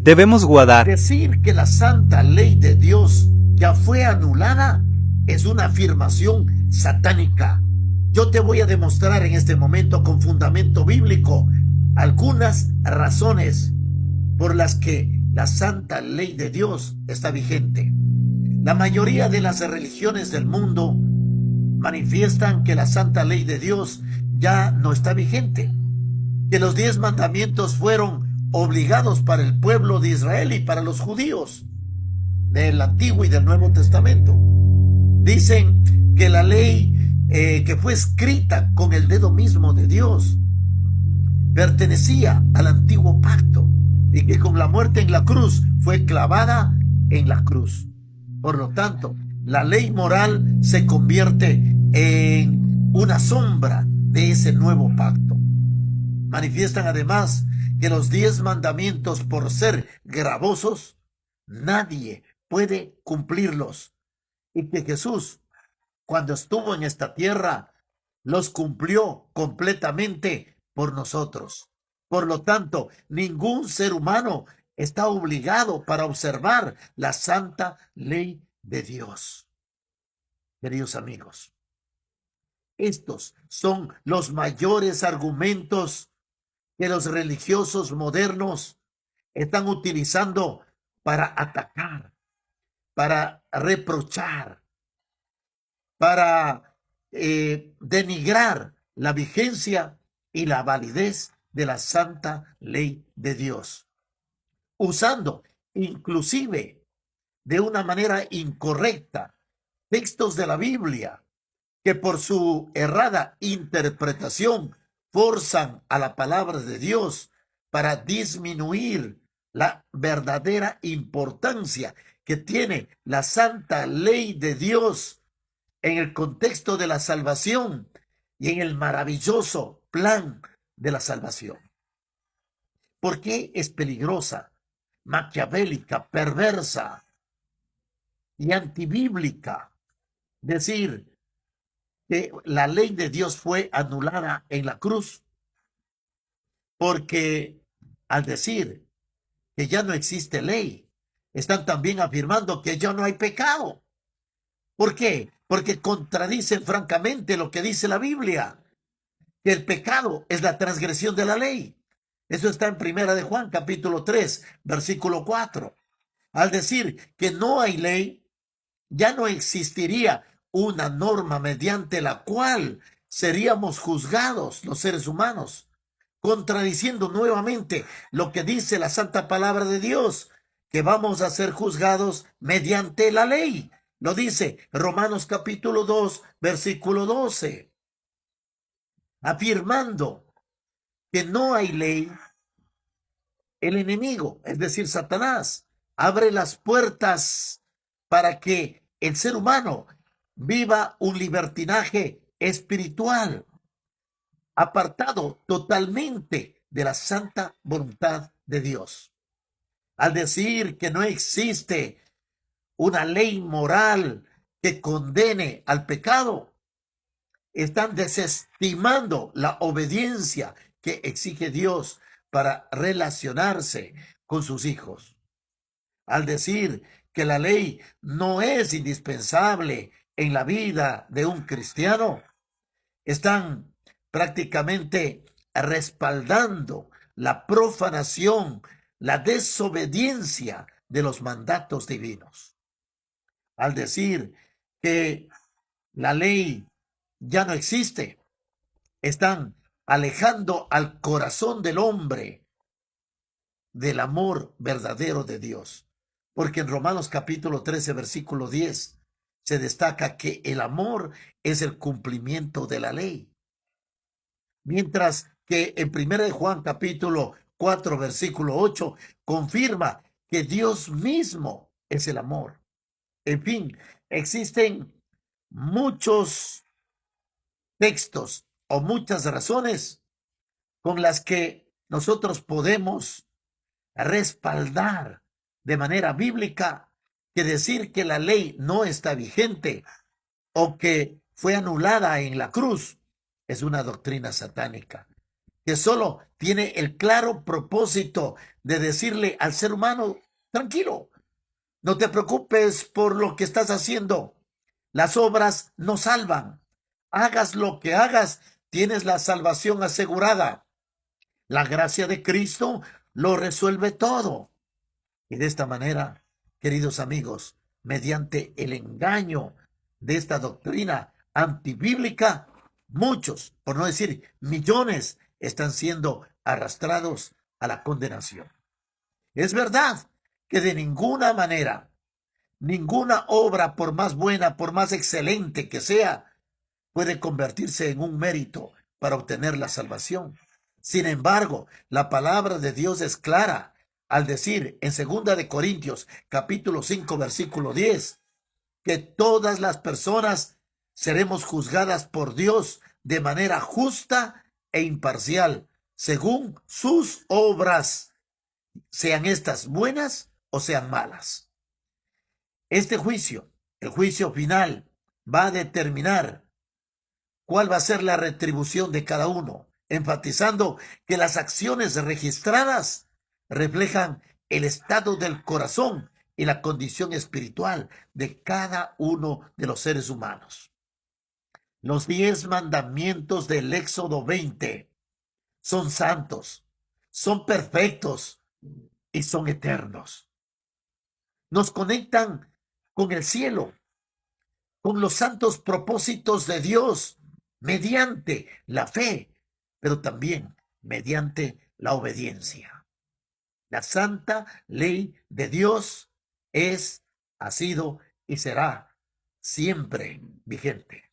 debemos guardar. Decir que la santa ley de Dios ya fue anulada es una afirmación satánica. Yo te voy a demostrar en este momento con fundamento bíblico algunas razones por las que la santa ley de Dios está vigente. La mayoría de las religiones del mundo manifiestan que la santa ley de Dios ya no está vigente, que los 10 mandamientos fueron obligados para el pueblo de Israel y para los judíos del Antiguo y del Nuevo Testamento. Dicen que la ley que fue escrita con el dedo mismo de Dios pertenecía al antiguo pacto y que con la muerte en la cruz fue clavada en la cruz. Por lo tanto, la ley moral se convierte en una sombra de ese nuevo pacto. Manifiestan además que los 10 mandamientos, por ser gravosos, nadie puede cumplirlos, y que Jesús, cuando estuvo en esta tierra, los cumplió completamente por nosotros. Por lo tanto, ningún ser humano está obligado para observar la santa ley de Dios. Queridos amigos, estos son los mayores argumentos que los religiosos modernos están utilizando para atacar, para reprochar, para denigrar la vigencia y la validez de la santa ley de Dios, usando inclusive de una manera incorrecta textos de la Biblia que por su errada interpretación forzan a la palabra de Dios para disminuir la verdadera importancia que tiene la santa ley de Dios en el contexto de la salvación y en el maravilloso plan de la salvación. ¿Por qué es peligrosa, maquiavélica, perversa y antibíblica decir que la ley de Dios fue anulada en la cruz? Porque al decir que ya no existe ley, están también afirmando que ya no hay pecado. ¿Por qué? Porque contradicen francamente lo que dice la Biblia, que el pecado es la transgresión de la ley. Eso está en Primera de Juan, capítulo 3, versículo 4. Al decir que no hay ley, ya no existiría una norma mediante la cual seríamos juzgados los seres humanos, contradiciendo nuevamente lo que dice la santa palabra de Dios, que vamos a ser juzgados mediante la ley. Lo dice Romanos capítulo 2, versículo 12. Afirmando que no hay ley, el enemigo, es decir, Satanás, abre las puertas para que el ser humano viva un libertinaje espiritual, apartado totalmente de la santa voluntad de Dios. Al decir que no existe una ley moral que condene al pecado, están desestimando la obediencia que exige Dios para relacionarse con sus hijos. Al decir que la ley no es indispensable en la vida de un cristiano, están prácticamente respaldando la profanación, la desobediencia de los mandatos divinos. Al decir que la ley ya no existe, están alejando al corazón del hombre del amor verdadero de Dios. Porque en Romanos capítulo 13, versículo 10, se destaca que el amor es el cumplimiento de la ley. Mientras que en 1 Juan capítulo 4, versículo 8, confirma que Dios mismo es el amor. En fin, existen muchos textos o muchas razones con las que nosotros podemos respaldar de manera bíblica que decir que la ley no está vigente o que fue anulada en la cruz es una doctrina satánica que solo tiene el claro propósito de decirle al ser humano, tranquilo, no te preocupes por lo que estás haciendo. Las obras no salvan. Hagas lo que hagas, tienes la salvación asegurada. La gracia de Cristo lo resuelve todo. Y de esta manera, queridos amigos, mediante el engaño de esta doctrina antibíblica, muchos, por no decir millones, están siendo arrastrados a la condenación. Es verdad que de ninguna manera, ninguna obra, por más buena, por más excelente que sea, puede convertirse en un mérito para obtener la salvación. Sin embargo, la palabra de Dios es clara al decir en 2 capítulo 5, versículo 10, que todas las personas seremos juzgadas por Dios de manera justa e imparcial, según sus obras, sean estas buenas o sean malas. Este juicio, el juicio final, va a determinar cuál va a ser la retribución de cada uno, enfatizando que las acciones registradas reflejan el estado del corazón y la condición espiritual de cada uno de los seres humanos. Los 10 mandamientos del Éxodo 20 son santos, son perfectos y son eternos. Nos conectan con el cielo, con los santos propósitos de Dios, mediante la fe, pero también mediante la obediencia. La santa ley de Dios es, ha sido y será siempre vigente.